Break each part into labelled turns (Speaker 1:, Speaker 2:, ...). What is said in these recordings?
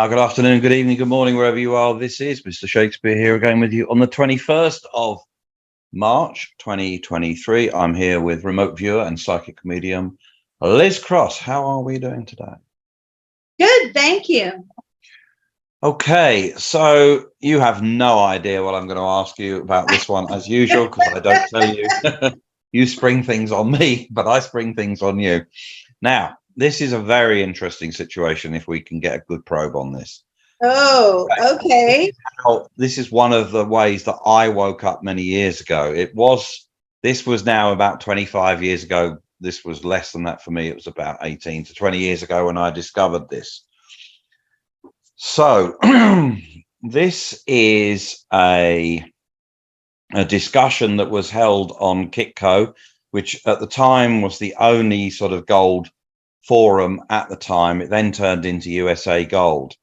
Speaker 1: Good afternoon, good evening, good morning, wherever you are. This is Mr. Shakespeare here again with you on the 21st of March 2023. I'm here with remote viewer and psychic medium Liz Cross. How are we doing today?
Speaker 2: Good, thank you.
Speaker 1: Okay, so you have no idea what I'm going to ask you about this one as usual, because I don't tell you. You spring things on me, but I spring things on you. Now, this is a very interesting situation if we can get a good probe on this.
Speaker 2: Oh, okay.
Speaker 1: This is one of the ways that I woke up many years ago. This was now about 25 years ago. This was less than that for me. It was about 18 to 20 years ago when I discovered this. So this is a discussion that was held on Kitco, which at the time was the only sort of gold forum at the time. It then turned into USA Gold.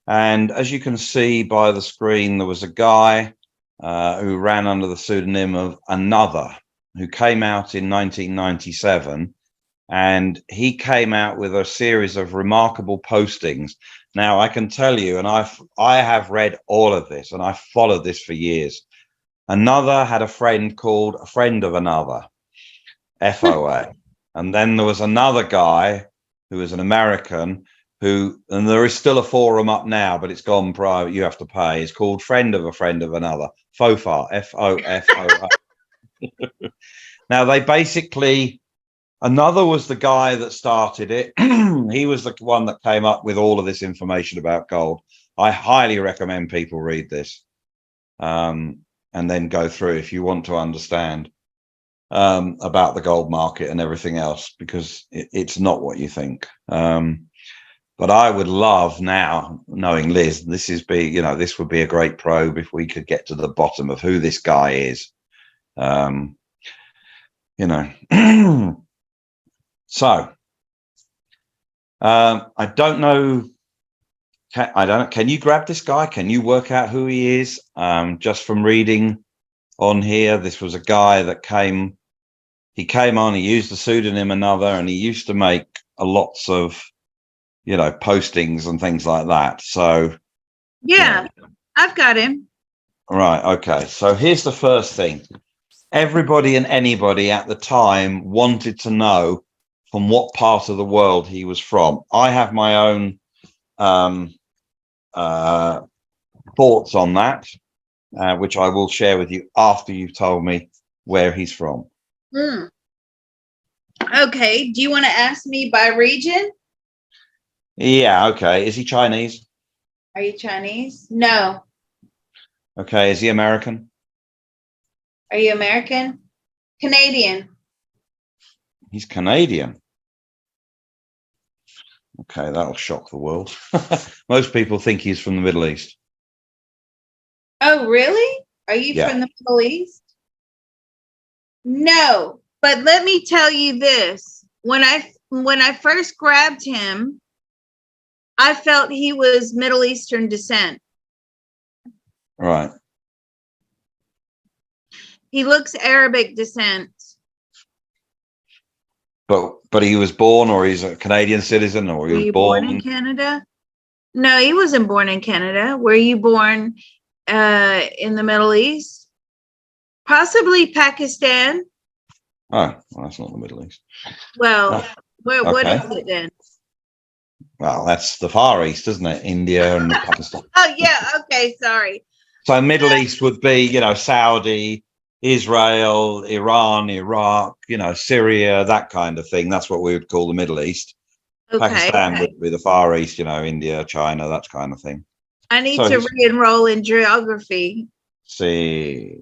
Speaker 1: And as you can see by the screen, there was a guy who ran under the pseudonym of Another, who came out in 1997. And he came out with a series of remarkable postings. Now, I can tell you, and I have read all of this, and I followed this for years. Another had a friend called a friend of another, FOA. And then there was another guy who was an American who, and there is still a forum up now, but it's gone private. You have to pay. It's called Friend of a Friend of Another, FOFA, FOFOA. Now, they basically, Another was the guy that started it. He was the one that came up with all of this information about gold. I highly recommend people read this and then go through if you want to understand about the gold market and everything else, because it's not what you think. But I would love now, knowing Liz, this would be a great probe if we could get to the bottom of who this guy is. So I don't know. Can you grab this guy? Can you work out who he is? Just from reading on here, this was a guy that came on, he used the pseudonym Another, and he used to make lots of, postings and things like that. So
Speaker 2: Yeah, I've got him.
Speaker 1: Right. Okay. So here's the first thing. Everybody and anybody at the time wanted to know from what part of the world he was from. I have my own thoughts on that, which I will share with you after you've told me where he's from.
Speaker 2: Okay. Do you want to ask me by region?
Speaker 1: Yeah. Okay. Is he Chinese?
Speaker 2: Are you Chinese? No.
Speaker 1: Okay. Is he American?
Speaker 2: Are you American? Canadian.
Speaker 1: He's Canadian. Okay, that'll shock the world. Most people think he's from the Middle East.
Speaker 2: Oh, really? Are you from the Middle East? No, but let me tell you this. When I first grabbed him, I felt he was Middle Eastern descent.
Speaker 1: Right.
Speaker 2: He looks Arabic descent.
Speaker 1: But he was born, or he's a Canadian citizen, or he was born
Speaker 2: in Canada? No, he wasn't born in Canada. Were you born in the Middle East? Possibly Pakistan.
Speaker 1: Oh, well, that's not the Middle East.
Speaker 2: Well, what is it then?
Speaker 1: Well, that's the Far East, isn't it? India and Pakistan.
Speaker 2: Oh, yeah. Okay, sorry.
Speaker 1: So Middle East would be, Saudi, Israel, Iran, Iraq, Syria, that kind of thing. That's what we would call the Middle East. Okay. Pakistan would be the Far East, India, China, that kind of thing.
Speaker 2: I need to re-enroll in geography.
Speaker 1: See.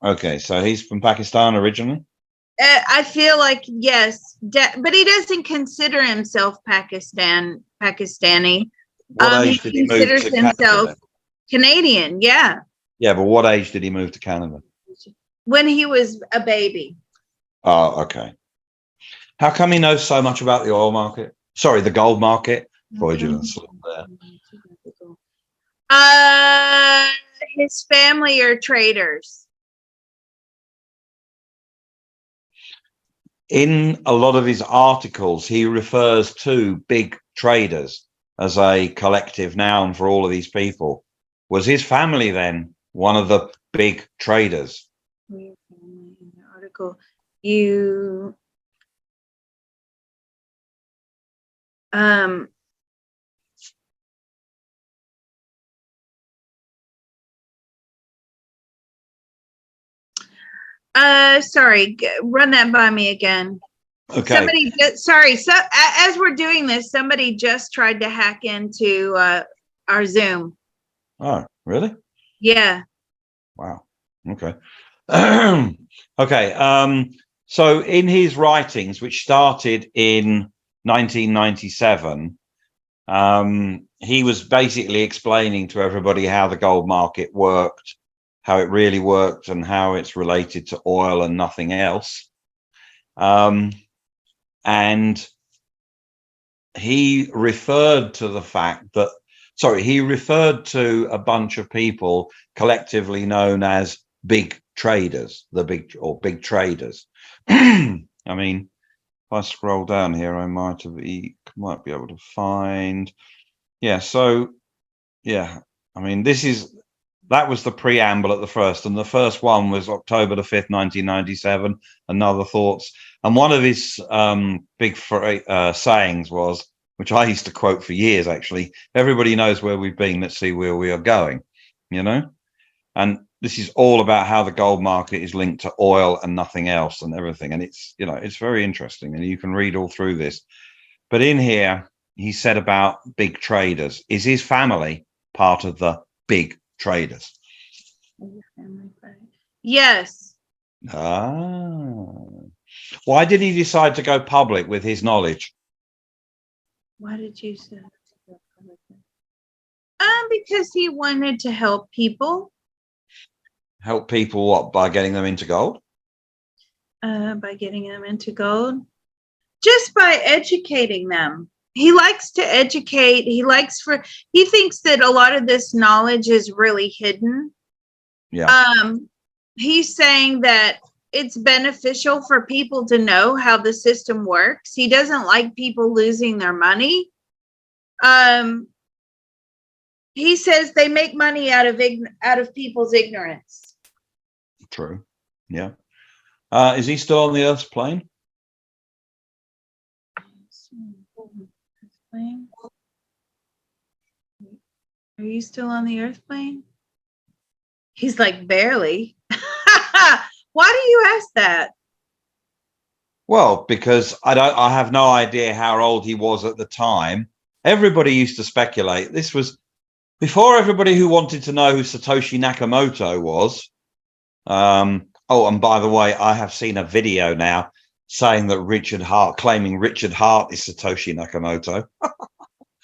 Speaker 1: Okay, so he's from Pakistan originally?
Speaker 2: I feel like, yes. But he doesn't consider himself Pakistani.
Speaker 1: What age did he move to Canada?
Speaker 2: Canadian, yeah.
Speaker 1: Yeah, but what age did he move to Canada?
Speaker 2: When he was a baby.
Speaker 1: Oh, okay. How come he knows so much about the oil market? Sorry, the gold market. Freudian slip there.
Speaker 2: His family are traders.
Speaker 1: In a lot of his articles, he refers to big traders as a collective noun for all of these people. Was his family then one of the big traders?
Speaker 2: In the article, you sorry, run that by me again.
Speaker 1: Okay.
Speaker 2: Somebody sorry, so as we're doing this, somebody just tried to hack into our Zoom.
Speaker 1: Oh, really?
Speaker 2: Yeah.
Speaker 1: Wow. Okay. Okay. So in his writings, which started in 1997, he was basically explaining to everybody how the gold market worked, how it really worked, and how it's related to oil and nothing else. And he referred to the fact that, he referred to a bunch of people collectively known as big traders, big traders. I mean, if I scroll down here, I might be able to find. Yeah. So, yeah, I mean, that was the preamble at the first, and the first one was October the 5th, 1997. Another thoughts, and one of his big sayings was, which I used to quote for years, actually: "Everybody knows where we've been. Let's see where we are going." You know, and this is all about how the gold market is linked to oil and nothing else and everything. And it's, it's very interesting, and you can read all through this. But in here, he said about big traders. Is his family part of the big traders?
Speaker 2: Yes.
Speaker 1: Why did he decide to go public with his knowledge?
Speaker 2: Why did you say to go public? Because he wanted to help people.
Speaker 1: Help people what? By getting them into gold?
Speaker 2: By getting them into gold. Just by educating them. He likes to educate. He thinks that a lot of this knowledge is really hidden.
Speaker 1: Yeah.
Speaker 2: He's saying that it's beneficial for people to know how the system works. He doesn't like people losing their money. He says they make money out of people's ignorance.
Speaker 1: True. Yeah. Is he still on the Earth's plane?
Speaker 2: Are you still on the Earth plane? He's like, barely. Why do you ask that?
Speaker 1: Well, because I have no idea how old he was at the time. Everybody used to speculate. This was before everybody who wanted to know who Satoshi Nakamoto was. Oh, and by the way, I have seen a video now saying that claiming Richard Hart is Satoshi Nakamoto.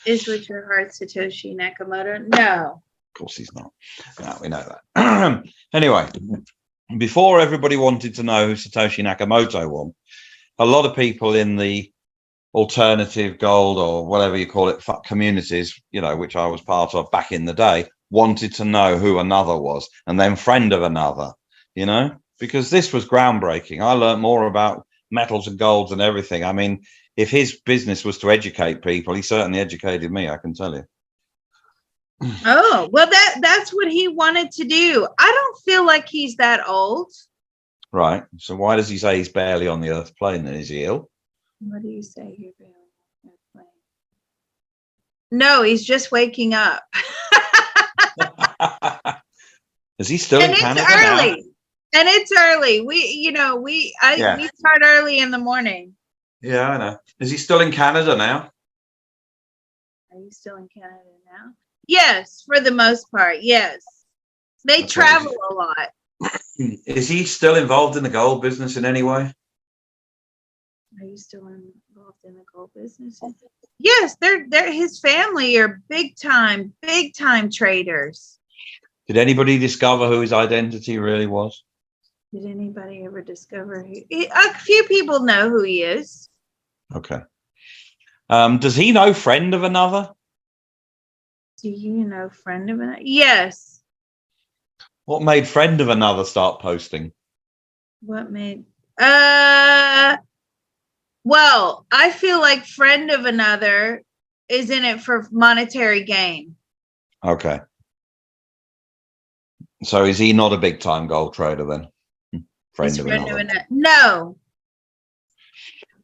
Speaker 2: Is Richard Hart Satoshi Nakamoto? No.
Speaker 1: Of course he's not. No, we know that. Anyway, before everybody wanted to know who Satoshi Nakamoto was, a lot of people in the alternative gold or whatever you call it communities, which I was part of back in the day, wanted to know who another was, and then friend of another, because this was groundbreaking. I learned more about metals and golds and everything. I mean, if his business was to educate people, he certainly educated me, I can tell you.
Speaker 2: Oh, well, that's what he wanted to do. I don't feel like he's that old.
Speaker 1: Right. So why does he say he's barely on the Earth plane then? Is he ill?
Speaker 2: What do you say you're barely on the Earth plane? No, he's just waking up.
Speaker 1: Is he still in Canada
Speaker 2: early
Speaker 1: now?
Speaker 2: And it's early. We start early in the morning.
Speaker 1: Yeah, I know. Is he still in Canada now?
Speaker 2: Are you still in Canada now? Yes, for the most part, yes. They travel a lot.
Speaker 1: Is he still involved in the gold business in any way?
Speaker 2: Are you still involved in the gold business? Yes, they're his family are big time traders.
Speaker 1: Did anybody discover who his identity really was?
Speaker 2: Did anybody ever discover a few people know who he is.
Speaker 1: Okay. Does he know friend of another?
Speaker 2: Do you know friend of another? Yes.
Speaker 1: What made friend of another start posting?
Speaker 2: What made? Well, I feel like friend of another is in it for monetary gain.
Speaker 1: Okay. So is he not a big time gold trader then? Friend of another.
Speaker 2: No.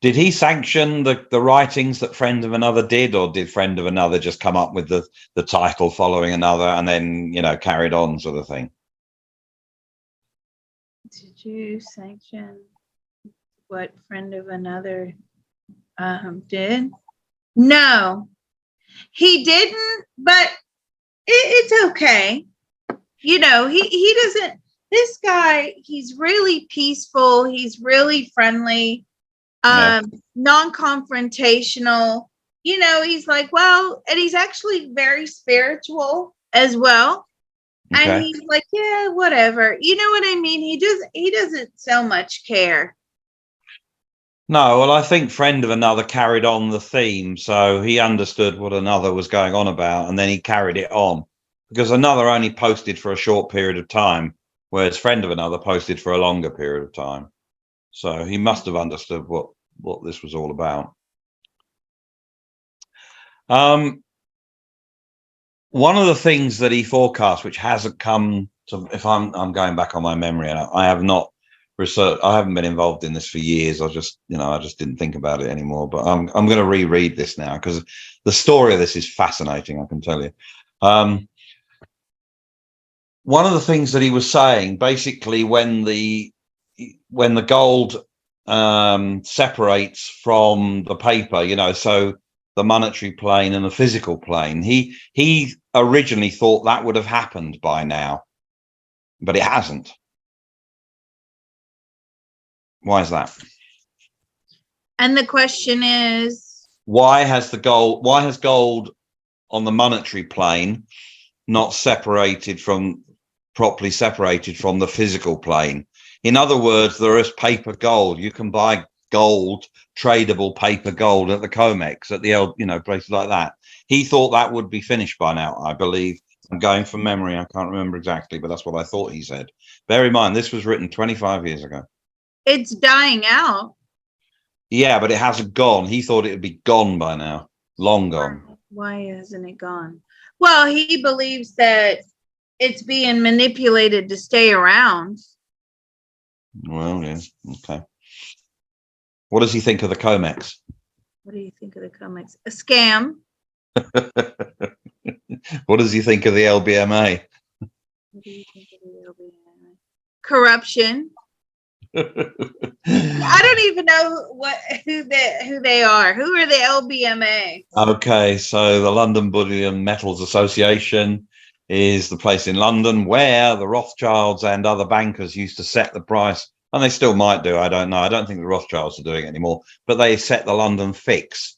Speaker 1: Did he sanction the writings that Friend of Another did, or did Friend of Another just come up with the title following another and then, carried on sort of thing?
Speaker 2: Did you sanction what friend of another did? No, he didn't, but it's okay. He doesn't. This guy, he's really peaceful. He's really friendly,
Speaker 1: Yeah.
Speaker 2: non-confrontational. He's like, well, and he's actually very spiritual as well. And
Speaker 1: Okay.
Speaker 2: he's like, yeah, whatever. You know what I mean? He doesn't so much care.
Speaker 1: No, well, I think Friend of Another carried on the theme, so he understood what another was going on about, and then he carried it on, because another only posted for a short period of time, whereas Friend of Another posted for a longer period of time. So he must have understood what this was all about. One of the things that he forecast, which hasn't come to, if I'm going back on my memory, and I have not researched, I haven't been involved in this for years. I just didn't think about it anymore. But I'm going to reread this now because the story of this is fascinating. I can tell you. One of the things that he was saying, basically, when the gold separates from the paper, so the monetary plane and the physical plane, he originally thought that would have happened by now, but it hasn't. Why is that?
Speaker 2: And the question is,
Speaker 1: why has gold on the monetary plane not properly separated from the physical plane? In other words, there is paper gold. You can buy gold, tradable paper gold at the Comex, at the places like that. He thought that would be finished by now, I believe. I'm going from memory. I can't remember exactly, but that's what I thought he said. Bear in mind, this was written 25 years ago.
Speaker 2: It's dying out.
Speaker 1: Yeah, but it hasn't gone. He thought it would be gone by now. Long gone.
Speaker 2: Why hasn't it gone? Well, he believes that it's being manipulated to stay around.
Speaker 1: Well, yeah. Okay. What does he think of the Comex?
Speaker 2: What do you think of the Comex? A scam.
Speaker 1: What does he think of the LBMA?
Speaker 2: What do you think of the LBMA? Corruption. I don't even know who they are. Who are the LBMA?
Speaker 1: Okay, so the London Bullion Metals Association is the place in London where the Rothschilds and other bankers used to set the price, and they still might do. I don't know. I don't think the Rothschilds are doing it anymore, but they set the London fix.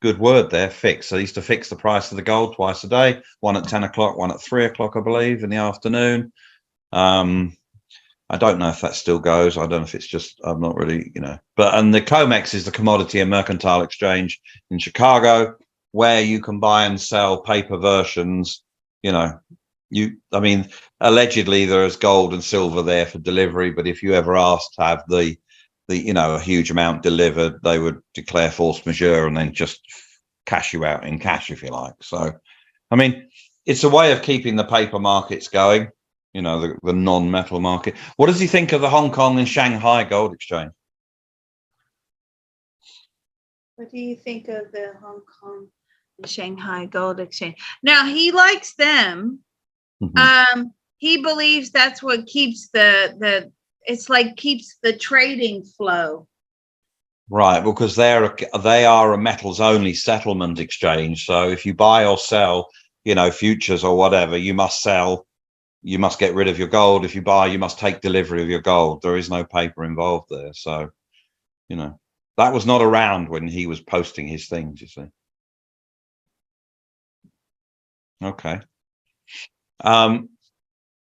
Speaker 1: Good word there, fix. They used to fix the price of the gold twice a day, one at 10 o'clock, one at 3 o'clock, I believe, in the afternoon. I don't know if that still goes. I don't know if it's just, I'm not really, and the COMEX is the Commodity and Mercantile Exchange in Chicago, where you can buy and sell paper versions. Allegedly there is gold and silver there for delivery, but if you ever asked to have the a huge amount delivered, they would declare force majeure and then just cash you out in cash, if you like. So, it's a way of keeping the paper markets going. The non-metal market. What does he think of the Hong Kong and Shanghai Gold Exchange?
Speaker 2: What do you think of the Hong Kong and Shanghai Gold Exchange? Now, he likes them. Mm-hmm. He believes that's what keeps keeps the trading flow.
Speaker 1: Right, because they are a metals only settlement exchange. So if you buy or sell, futures or whatever, you must sell. You must get rid of your gold. If you buy, you must take delivery of your gold. There is no paper involved there. So, that was not around when he was posting his things, you see. Okay.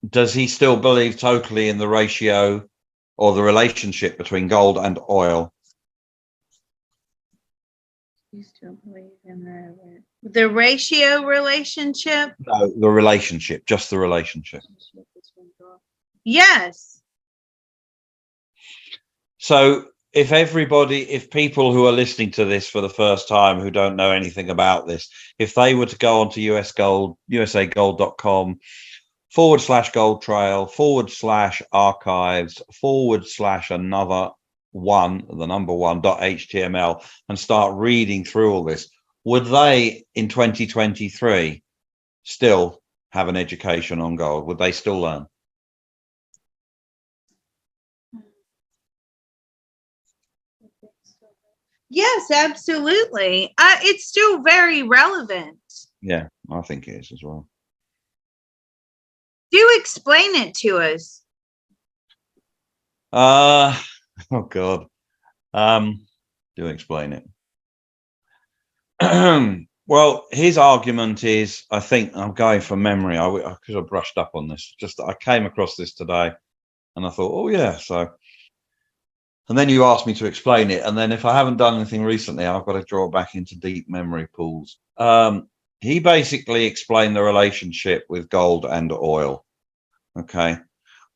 Speaker 1: Does he still believe totally in the ratio or the relationship between gold and oil?
Speaker 2: You still believe in the ratio relationship?
Speaker 1: No, the relationship, just the relationship.
Speaker 2: Yes.
Speaker 1: So if people who are listening to this for the first time who don't know anything about this, if they were to go onto usagold.com /gold trail /archives /another one, the number one.html, and start reading through all this, would they in 2023 still have an education on gold? Would they still learn?
Speaker 2: Yes, absolutely. It's still very relevant.
Speaker 1: Yeah, I think it is as well.
Speaker 2: Do explain it to us.
Speaker 1: Oh God. Do explain it. Well, his argument is, I think I'm going from memory. I could have brushed up on this. Just I came across this today, and I thought, oh yeah. So, and then you asked me to explain it, and then if I haven't done anything recently, I've got to draw back into deep memory pools. He basically explained the relationship with gold and oil. Okay,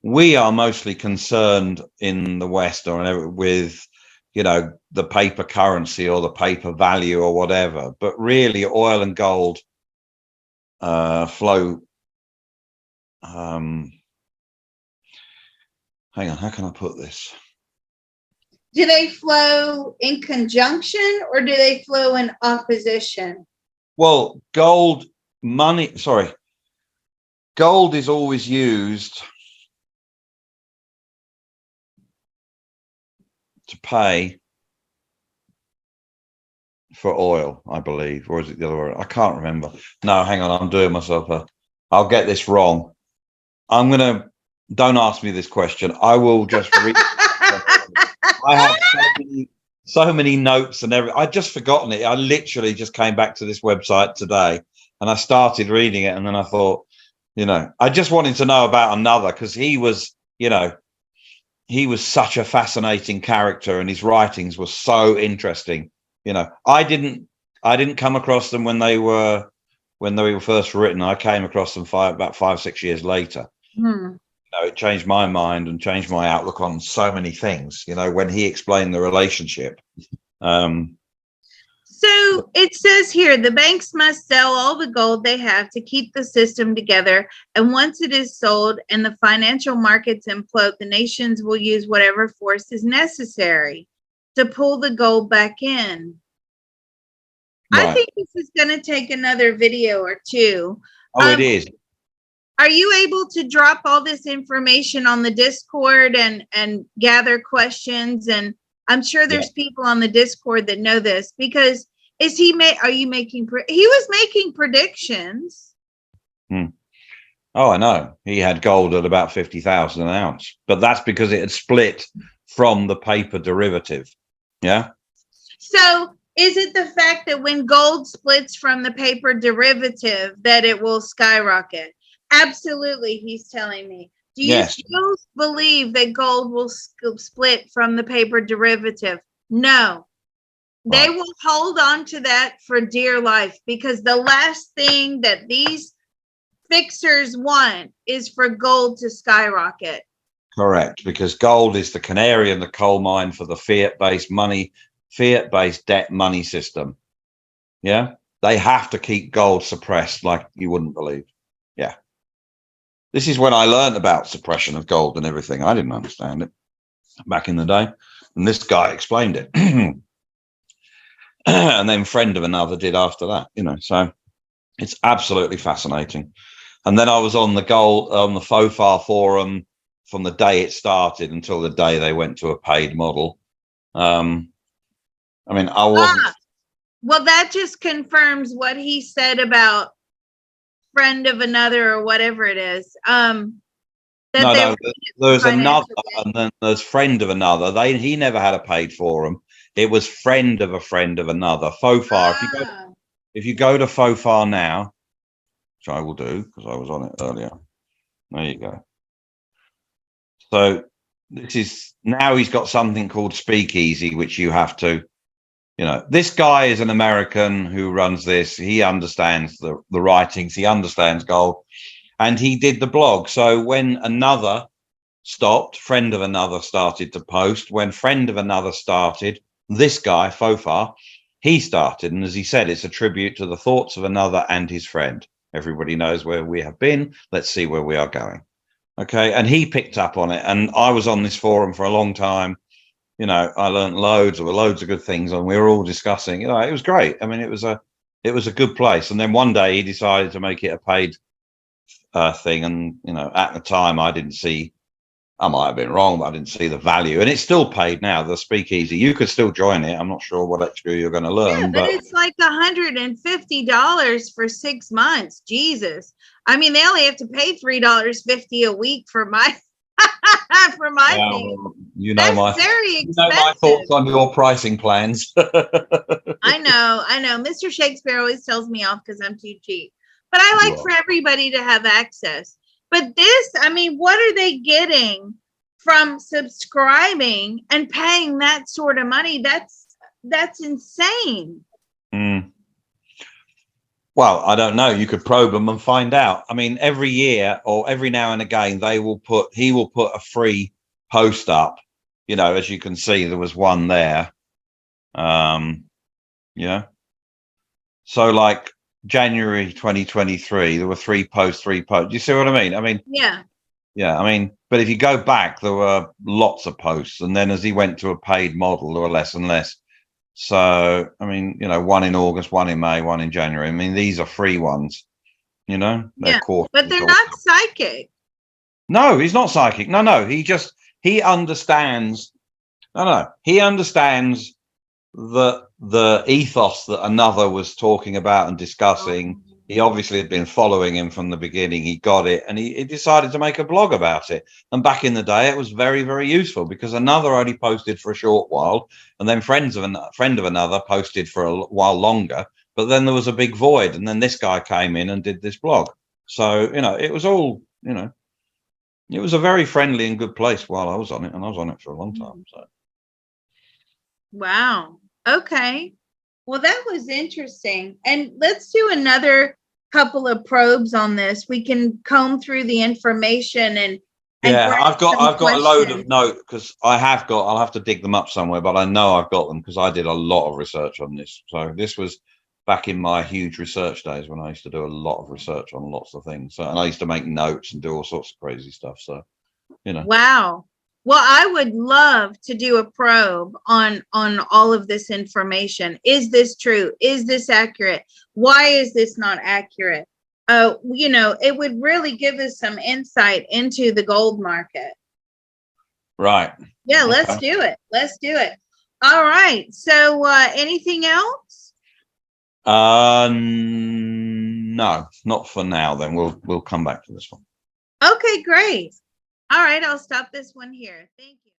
Speaker 1: we are mostly concerned in the West or with, the paper currency or the paper value or whatever, but really oil and gold flow. Hang on, how can I put this?
Speaker 2: Do they flow in conjunction or do they flow in opposition?
Speaker 1: Well, gold is always used to pay for oil, I believe, or is it the other way? I can't remember. No, hang on, I'm doing myself I'll get this wrong. Don't ask me this question. I will just read. I have so many notes and everything. I'd just forgotten it. I literally just came back to this website today and I started reading it, and then I thought, I just wanted to know about another, because he was such a fascinating character and his writings were so interesting. I didn't come across them when they were first written. I came across them about 5-6 years later. It changed my mind and changed my outlook on so many things, when he explained the relationship.
Speaker 2: So it says here, the banks must sell all the gold they have to keep the system together. And once it is sold and the financial markets implode, the nations will use whatever force is necessary to pull the gold back in. Right. I think this is going to take another video or two.
Speaker 1: Oh, it is.
Speaker 2: Are you able to drop all this information on the Discord and gather questions? And I'm sure there's people on the Discord that know this, because he was making predictions.
Speaker 1: Oh, I know. He had gold at about 50,000 an ounce, but that's because it had split from the paper derivative. Yeah.
Speaker 2: So is it the fact that when gold splits from the paper derivative that it will skyrocket? Absolutely, he's telling me. Do you still believe that gold will split from the paper derivative? No. They will hold on to that for dear life, because the last thing that these fixers want is for gold to skyrocket.
Speaker 1: Correct, because gold is the canary in the coal mine for the fiat-based debt money system. Yeah, they have to keep gold suppressed like you wouldn't believe. Yeah. This is when I learned about suppression of gold and everything. I didn't understand it back in the day, and this guy explained it. And then friend of another did after that, so it's absolutely fascinating. And then I was on the FOFAR forum from the day it started until the day they went to a paid model. I wasn't.
Speaker 2: Well, that just confirms what he said about friend of another or whatever it is.
Speaker 1: There's another, and then there's friend of another. He never had a paid forum. It was friend of another. FOFAR. If you go to FOFAR now, which I will do because I was on it earlier. There you go. So this is now he's got something called Speakeasy, which you have to This guy is an American who runs this. He understands the writings. He understands gold, and he did the blog. So when another stopped, friend of another started to post. When friend of another started, this guy Fofar, he started, and as he said, it's a tribute to the thoughts of another and his friend. Everybody knows where we have been. Let's see where we are going. Okay, and he picked up on it, and I was on this forum for a long time. I learned loads of good things, and we were all discussing. It was great. I mean, it was a good place. And then one day he decided to make it a paid thing, and at the time I might have been wrong, but I didn't see the value. And it's still paid now. The speakeasy, you could still join it. I'm not sure what extra you're going to learn,
Speaker 2: yeah, but it's like $150 for 6 months. Jesus, I mean, they only have to pay $3.50 a week for my for my thing. That's very expensive.
Speaker 1: My thoughts on your pricing plans.
Speaker 2: I know. Mr. Shakespeare always tells me off because I'm too cheap. But I like for everybody to have access. But this, I mean, what are they getting from subscribing and paying that sort of money? That's insane.
Speaker 1: Well, I don't know. You could probe them and find out. I mean, every year or every now and again, he will put a free post up. As you can see, there was one there. So like January 2023, there were three posts. Do you see what I mean? I mean,
Speaker 2: yeah.
Speaker 1: I mean, but if you go back, there were lots of posts, and then as he went to a paid model, there were less and less. So, I mean, one in August, one in May, one in January. I mean, these are free ones, they're
Speaker 2: but they're not psychic.
Speaker 1: No, he's not psychic. No, he understands. No, he understands the ethos that another was talking about and discussing. He obviously had been following him from the beginning. He got it, and he decided to make a blog about it. And back in the day, it was very, very useful because another only posted for a short while, and then friend of another posted for a while longer. But then there was a big void, and then this guy came in and did this blog. So it was all it was a very friendly and good place while I was on it, and I was on it for a long time. So.
Speaker 2: Wow. Okay. Well, that was interesting. And let's do another couple of probes on this. We can comb through the information and
Speaker 1: I've got a load of notes because I'll have to dig them up somewhere, but I know I've got them because I did a lot of research on this. So this was back in my huge research days when I used to do a lot of research on lots of things. So, and I used to make notes and do all sorts of crazy stuff. So,
Speaker 2: Wow. Well, I would love to do a probe on all of this information. Is this true? Is this accurate? Why is this not accurate? It would really give us some insight into the gold market.
Speaker 1: Right.
Speaker 2: Yeah, let's do it. All right. So anything else?
Speaker 1: No, not for now. Then we'll come back to this one.
Speaker 2: Okay, great. All right, I'll stop this one here. Thank you.